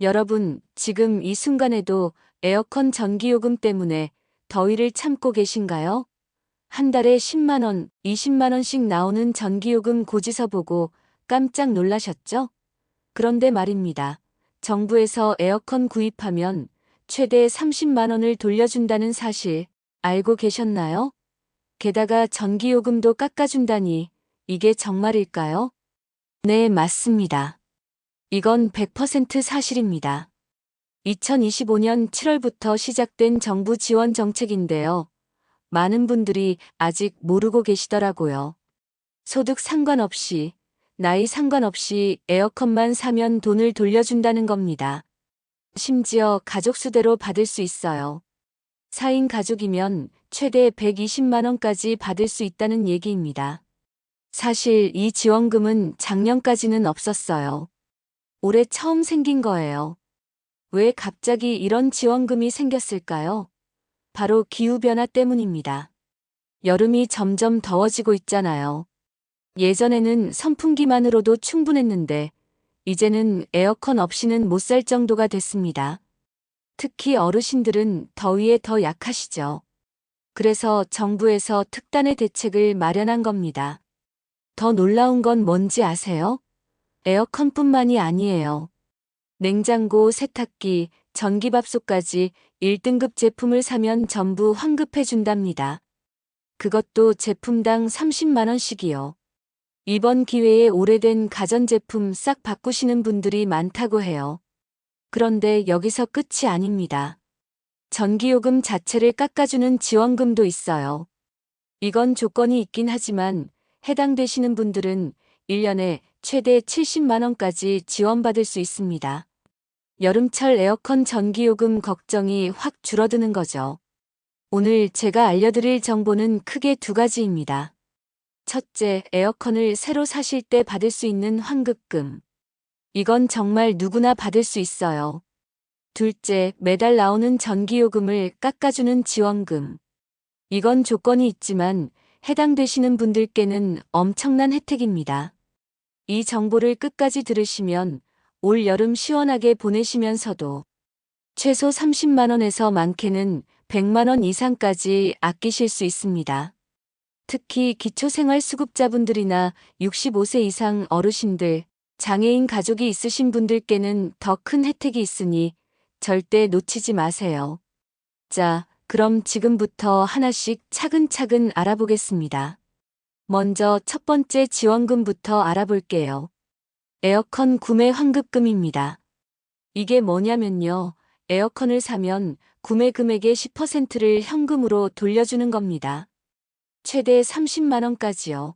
여러분, 지금 이 순간에도 에어컨 전기요금 때문에 더위를 참고 계신가요? 한 달에 10만 원, 20만 원씩 나오는 전기요금 고지서 보고 깜짝 놀라셨죠? 그런데 말입니다. 정부에서 에어컨 구입하면 최대 30만 원을 돌려준다는 사실 알고 계셨나요? 게다가 전기요금도 깎아준다니 이게 정말일까요? 네, 맞습니다. 이건 100% 사실입니다. 2025년 7월부터 시작된 정부 지원 정책인데요. 많은 분들이 아직 모르고 계시더라고요. 소득 상관없이, 나이 상관없이 에어컨만 사면 돈을 돌려준다는 겁니다. 심지어 가족 수대로 받을 수 있어요. 4인 가족이면 최대 120만 원까지 받을 수 있다는 얘기입니다. 사실 이 지원금은 작년까지는 없었어요. 올해 처음 생긴 거예요. 왜 갑자기 이런 지원금이 생겼을까요? 바로 기후변화 때문입니다. 여름이 점점 더워지고 있잖아요. 예전에는 선풍기만으로도 충분했는데, 이제는 에어컨 없이는 못 살 정도가 됐습니다. 특히 어르신들은 더위에 더 약하시죠. 그래서 정부에서 특단의 대책을 마련한 겁니다. 더 놀라운 건 뭔지 아세요? 에어컨뿐만이 아니에요. 냉장고, 세탁기, 전기밥솥까지 1등급 제품을 사면 전부 환급해 준답니다. 그것도 제품당 30만 원씩이요. 이번 기회에 오래된 가전제품 싹 바꾸시는 분들이 많다고 해요. 그런데 여기서 끝이 아닙니다. 전기요금 자체를 깎아주는 지원금도 있어요. 이건 조건이 있긴 하지만 해당되시는 분들은 1년에 최대 70만 원까지 지원받을 수 있습니다. 여름철 에어컨 전기요금 걱정이 확 줄어드는 거죠. 오늘 제가 알려드릴 정보는 크게 두 가지입니다. 첫째, 에어컨을 새로 사실 때 받을 수 있는 환급금. 이건 정말 누구나 받을 수 있어요. 둘째, 매달 나오는 전기요금을 깎아주는 지원금. 이건 조건이 있지만 해당되시는 분들께는 엄청난 혜택입니다. 이 정보를 끝까지 들으시면 올 여름 시원하게 보내시면서도 최소 30만 원에서 많게는 100만 원 이상까지 아끼실 수 있습니다. 특히 기초생활수급자분들이나 65세 이상 어르신들, 장애인 가족이 있으신 분들께는 더 큰 혜택이 있으니 절대 놓치지 마세요. 자, 그럼 지금부터 하나씩 차근차근 알아보겠습니다. 먼저 첫 번째 지원금부터 알아볼게요. 에어컨 구매 환급금입니다. 이게 뭐냐면요. 에어컨을 사면 구매 금액의 10%를 현금으로 돌려주는 겁니다. 최대 30만 원까지요.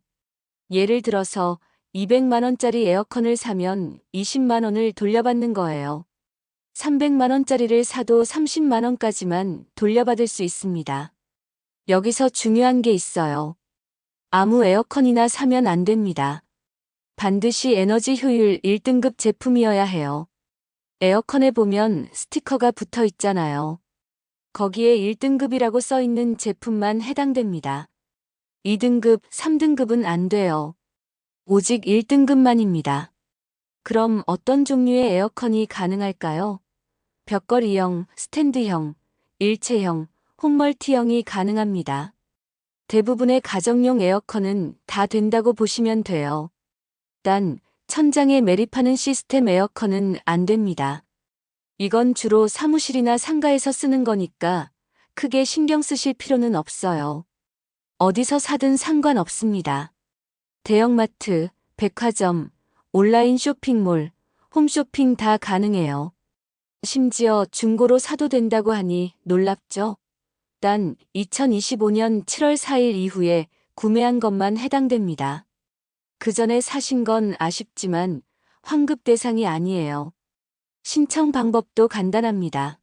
예를 들어서 200만 원짜리 에어컨을 사면 20만 원을 돌려받는 거예요. 300만 원짜리를 사도 30만 원까지만 돌려받을 수 있습니다. 여기서 중요한 게 있어요. 아무 에어컨이나 사면 안 됩니다. 반드시 에너지 효율 1등급 제품이어야 해요. 에어컨에 보면 스티커가 붙어 있잖아요. 거기에 1등급이라고 써 있는 제품만 해당됩니다. 2등급, 3등급은 안 돼요. 오직 1등급만입니다. 그럼 어떤 종류의 에어컨이 가능할까요? 벽걸이형, 스탠드형, 일체형, 홈멀티형이 가능합니다. 대부분의 가정용 에어컨은 다 된다고 보시면 돼요. 단, 천장에 매립하는 시스템 에어컨은 안 됩니다. 이건 주로 사무실이나 상가에서 쓰는 거니까 크게 신경 쓰실 필요는 없어요. 어디서 사든 상관없습니다. 대형마트, 백화점, 온라인 쇼핑몰, 홈쇼핑 다 가능해요. 심지어 중고로 사도 된다고 하니 놀랍죠? 단 2025년 7월 4일 이후에 구매한 것만 해당됩니다. 그 전에 사신 건 아쉽지만 환급 대상이 아니에요. 신청 방법도 간단합니다.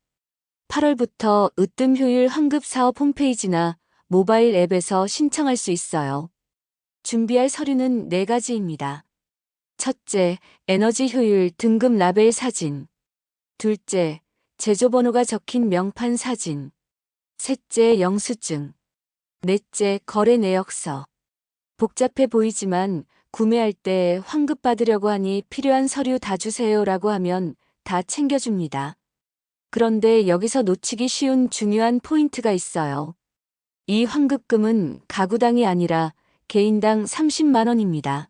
8월부터 으뜸 효율 환급 사업 홈페이지나 모바일 앱에서 신청할 수 있어요. 준비할 서류는 4가지입니다. 첫째, 에너지 효율 등급 라벨 사진. 둘째, 제조번호가 적힌 명판 사진. 셋째, 영수증. 넷째, 거래 내역서. 복잡해 보이지만 구매할 때 환급 받으려고 하니 필요한 서류 다 주세요라고 하면 다 챙겨줍니다. 그런데 여기서 놓치기 쉬운 중요한 포인트가 있어요. 이 환급금은 가구당이 아니라 개인당 30만 원입니다.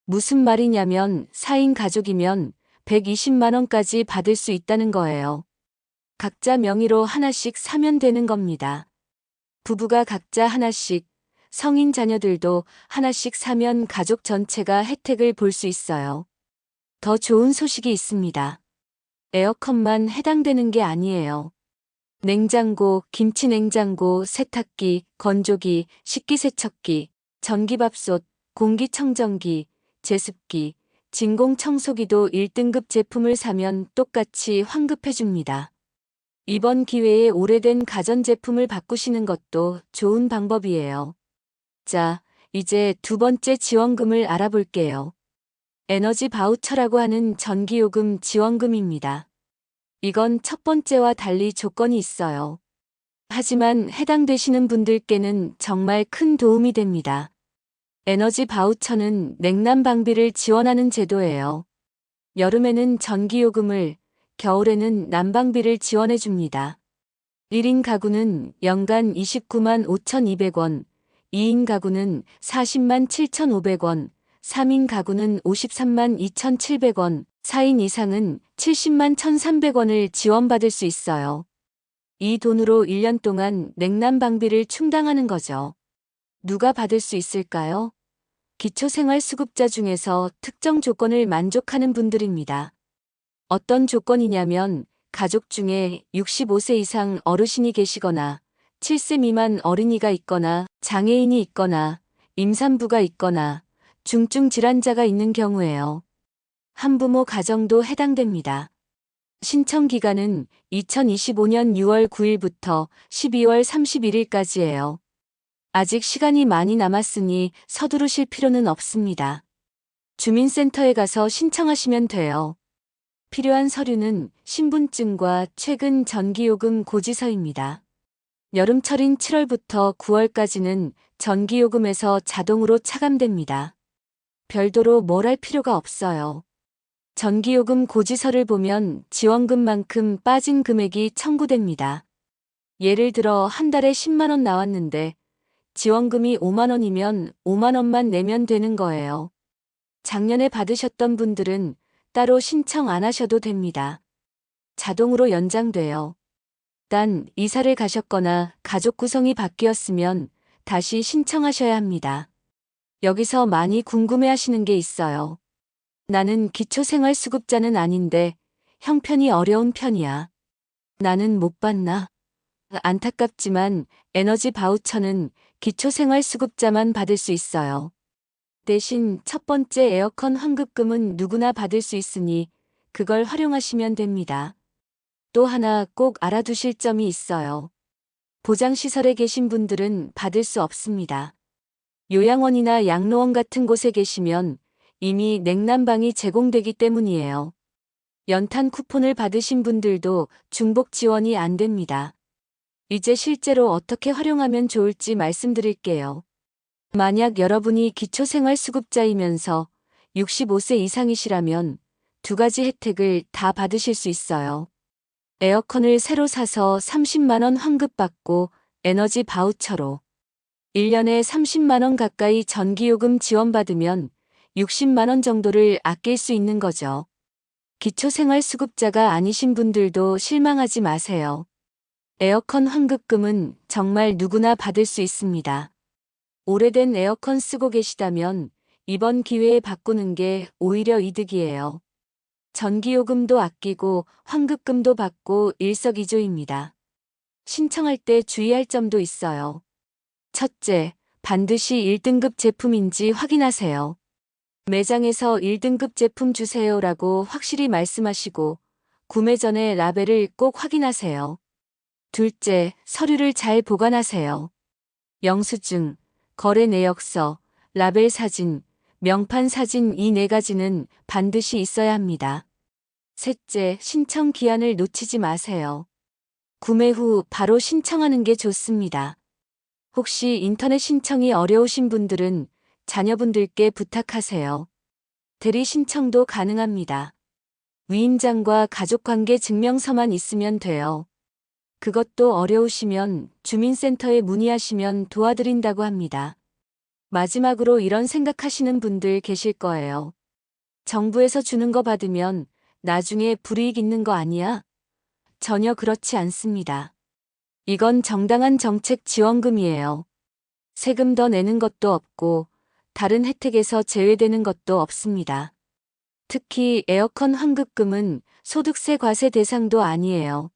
무슨 말이냐면 4인 가족이면 120만 원까지 받을 수 있다는 거예요. 각자 명의로 하나씩 사면 되는 겁니다. 부부가 각자 하나씩, 성인 자녀들도 하나씩 사면 가족 전체가 혜택을 볼 수 있어요. 더 좋은 소식이 있습니다. 에어컨만 해당되는 게 아니에요. 냉장고, 김치냉장고, 세탁기, 건조기, 식기세척기, 전기밥솥, 공기청정기, 제습기, 진공청소기도 1등급 제품을 사면 똑같이 환급해줍니다. 이번 기회에 오래된 가전제품을 바꾸시는 것도 좋은 방법이에요. 자, 이제 두 번째 지원금을 알아볼게요. 에너지 바우처라고 하는 전기요금 지원금입니다. 이건 첫 번째와 달리 조건이 있어요. 하지만 해당되시는 분들께는 정말 큰 도움이 됩니다. 에너지 바우처는 냉난방비를 지원하는 제도예요. 여름에는 전기요금을, 겨울에는 난방비를 지원해 줍니다. 1인 가구는 연간 29만 5,200원, 2인 가구는 40만 7,500원, 3인 가구는 53만 2,700원, 4인 이상은 70만 1,300원을 지원받을 수 있어요. 이 돈으로 1년 동안 냉난방비를 충당하는 거죠. 누가 받을 수 있을까요? 기초생활수급자 중에서 특정 조건을 만족하는 분들입니다. 어떤 조건이냐면 가족 중에 65세 이상 어르신이 계시거나 7세 미만 어린이가 있거나 장애인이 있거나 임산부가 있거나 중증 질환자가 있는 경우예요. 한부모 가정도 해당됩니다. 신청 기간은 2025년 6월 9일부터 12월 31일까지예요. 아직 시간이 많이 남았으니 서두르실 필요는 없습니다. 주민센터에 가서 신청하시면 돼요. 필요한 서류는 신분증과 최근 전기요금 고지서입니다. 여름철인 7월부터 9월까지는 전기요금에서 자동으로 차감됩니다. 별도로 뭘 할 필요가 없어요. 전기요금 고지서를 보면 지원금만큼 빠진 금액이 청구됩니다. 예를 들어 한 달에 10만 원 나왔는데 지원금이 5만 원이면 5만 원만 내면 되는 거예요. 작년에 받으셨던 분들은 따로 신청 안 하셔도 됩니다. 자동으로 연장돼요. 단 이사를 가셨거나 가족 구성이 바뀌었으면 다시 신청하셔야 합니다. 여기서 많이 궁금해하시는 게 있어요. 나는 기초생활수급자는 아닌데 형편이 어려운 편이야. 나는 못 받나? 안타깝지만 에너지 바우처는 기초생활수급자만 받을 수 있어요. 대신 첫 번째 에어컨 환급금은 누구나 받을 수 있으니 그걸 활용하시면 됩니다. 또 하나 꼭 알아두실 점이 있어요. 보장시설에 계신 분들은 받을 수 없습니다. 요양원이나 양로원 같은 곳에 계시면 이미 냉난방이 제공되기 때문이에요. 연탄 쿠폰을 받으신 분들도 중복 지원이 안 됩니다. 이제 실제로 어떻게 활용하면 좋을지 말씀드릴게요. 만약 여러분이 기초생활수급자이면서 65세 이상이시라면 두 가지 혜택을 다 받으실 수 있어요. 에어컨을 새로 사서 30만 원 환급받고 에너지 바우처로 1년에 30만 원 가까이 전기요금 지원받으면 60만 원 정도를 아낄 수 있는 거죠. 기초생활수급자가 아니신 분들도 실망하지 마세요. 에어컨 환급금은 정말 누구나 받을 수 있습니다. 오래된 에어컨 쓰고 계시다면 이번 기회에 바꾸는 게 오히려 이득이에요. 전기요금도 아끼고 환급금도 받고 일석이조입니다. 신청할 때 주의할 점도 있어요. 첫째, 반드시 1등급 제품인지 확인하세요. 매장에서 1등급 제품 주세요라고 확실히 말씀하시고 구매 전에 라벨을 꼭 확인하세요. 둘째, 서류를 잘 보관하세요. 영수증, 거래 내역서, 라벨 사진, 명판 사진 이 네 가지는 반드시 있어야 합니다. 셋째, 신청 기한을 놓치지 마세요. 구매 후 바로 신청하는 게 좋습니다. 혹시 인터넷 신청이 어려우신 분들은 자녀분들께 부탁하세요. 대리 신청도 가능합니다. 위임장과 가족관계 증명서만 있으면 돼요. 그것도 어려우시면 주민센터에 문의하시면 도와드린다고 합니다. 마지막으로 이런 생각하시는 분들 계실 거예요. 정부에서 주는 거 받으면 나중에 불이익 있는 거 아니야? 전혀 그렇지 않습니다. 이건 정당한 정책 지원금이에요. 세금 더 내는 것도 없고 다른 혜택에서 제외되는 것도 없습니다. 특히 에어컨 환급금은 소득세 과세 대상도 아니에요.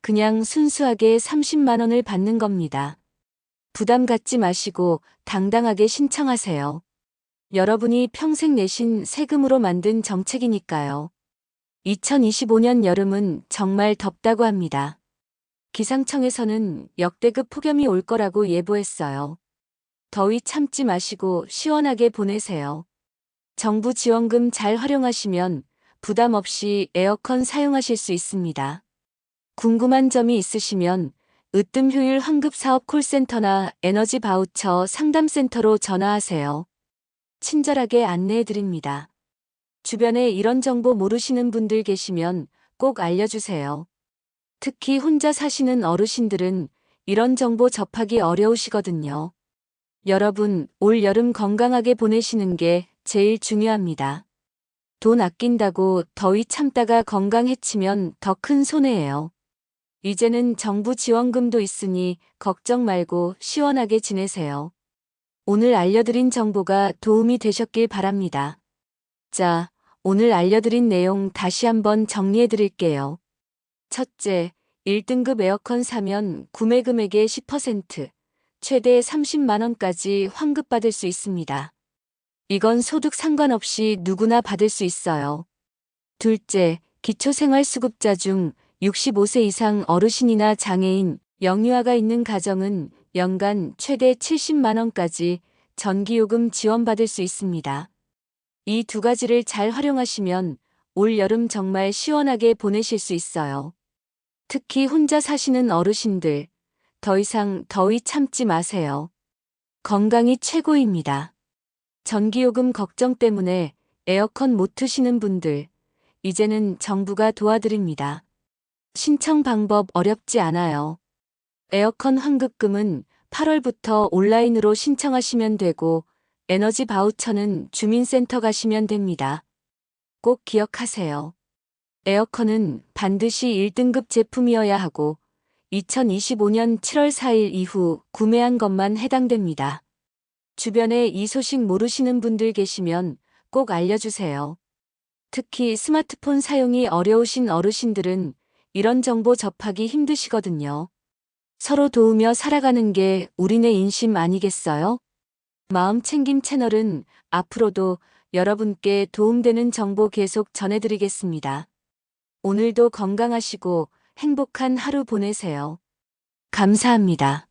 그냥 순수하게 30만 원을 받는 겁니다. 부담 갖지 마시고 당당하게 신청하세요. 여러분이 평생 내신 세금으로 만든 정책이니까요. 2025년 여름은 정말 덥다고 합니다. 기상청에서는 역대급 폭염이 올 거라고 예보했어요. 더위 참지 마시고 시원하게 보내세요. 정부 지원금 잘 활용하시면 부담 없이 에어컨 사용하실 수 있습니다. 궁금한 점이 있으시면 으뜸 효율 환급 사업 콜센터나 에너지 바우처 상담센터로 전화하세요. 친절하게 안내해 드립니다. 주변에 이런 정보 모르시는 분들 계시면 꼭 알려주세요. 특히 혼자 사시는 어르신들은 이런 정보 접하기 어려우시거든요. 여러분, 올 여름 건강하게 보내시는 게 제일 중요합니다. 돈 아낀다고 더위 참다가 건강 해치면 더 큰 손해예요. 이제는 정부 지원금도 있으니 걱정 말고 시원하게 지내세요. 오늘 알려드린 정보가 도움이 되셨길 바랍니다. 자, 오늘 알려드린 내용 다시 한번 정리해 드릴게요. 첫째, 1등급 에어컨 사면 구매 금액의 10%, 최대 30만 원까지 환급받을 수 있습니다. 이건 소득 상관없이 누구나 받을 수 있어요. 둘째, 기초생활수급자 중 65세 이상 어르신이나 장애인, 영유아가 있는 가정은 연간 최대 70만 원까지 전기요금 지원받을 수 있습니다. 이 두 가지를 잘 활용하시면 올 여름 정말 시원하게 보내실 수 있어요. 특히 혼자 사시는 어르신들, 더 이상 더위 참지 마세요. 건강이 최고입니다. 전기요금 걱정 때문에 에어컨 못 트시는 분들, 이제는 정부가 도와드립니다. 신청 방법 어렵지 않아요. 에어컨 환급금은 8월부터 온라인으로 신청하시면 되고, 에너지 바우처는 주민센터 가시면 됩니다. 꼭 기억하세요. 에어컨은 반드시 1등급 제품이어야 하고 2025년 7월 4일 이후 구매한 것만 해당됩니다. 주변에 이 소식 모르시는 분들 계시면 꼭 알려주세요. 특히 스마트폰 사용이 어려우신 어르신들은 이런 정보 접하기 힘드시거든요. 서로 도우며 살아가는 게 우리네 인심 아니겠어요? 마음챙김 채널은 앞으로도 여러분께 도움되는 정보 계속 전해드리겠습니다. 오늘도 건강하시고 행복한 하루 보내세요. 감사합니다.